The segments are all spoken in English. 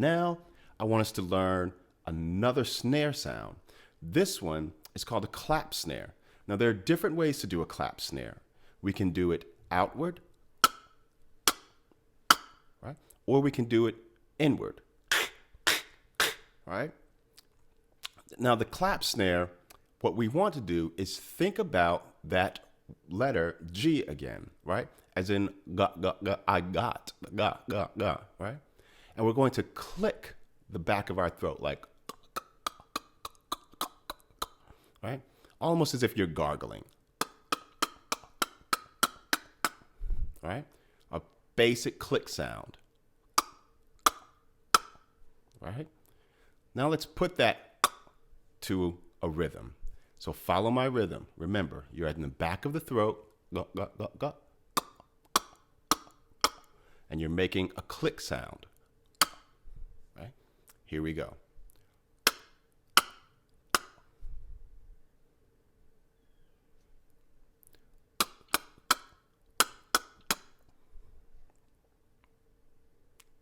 Now, I want us to learn another snare sound. This one is called a clap snare. Now, there are different ways to do a clap snare. We can do it outward, right? Or we can do it inward, right? Now, the clap snare, what we want to do is think about that letter G again, right? As in, I got, right? And we're going to click the back of our throat, like, right? Almost as if you're gargling, right? A basic click sound, right? Now let's put that to a rhythm. So follow my rhythm. Remember, you're in the back of the throat, and you're making a click sound, right? Here we go.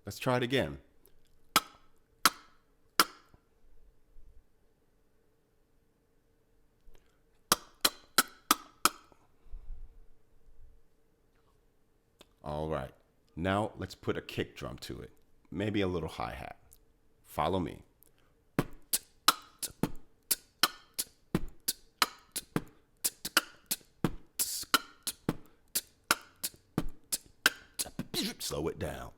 Let's try it again. All right. Now let's put a kick drum to it. Maybe a little hi-hat. Follow me. Slow it down.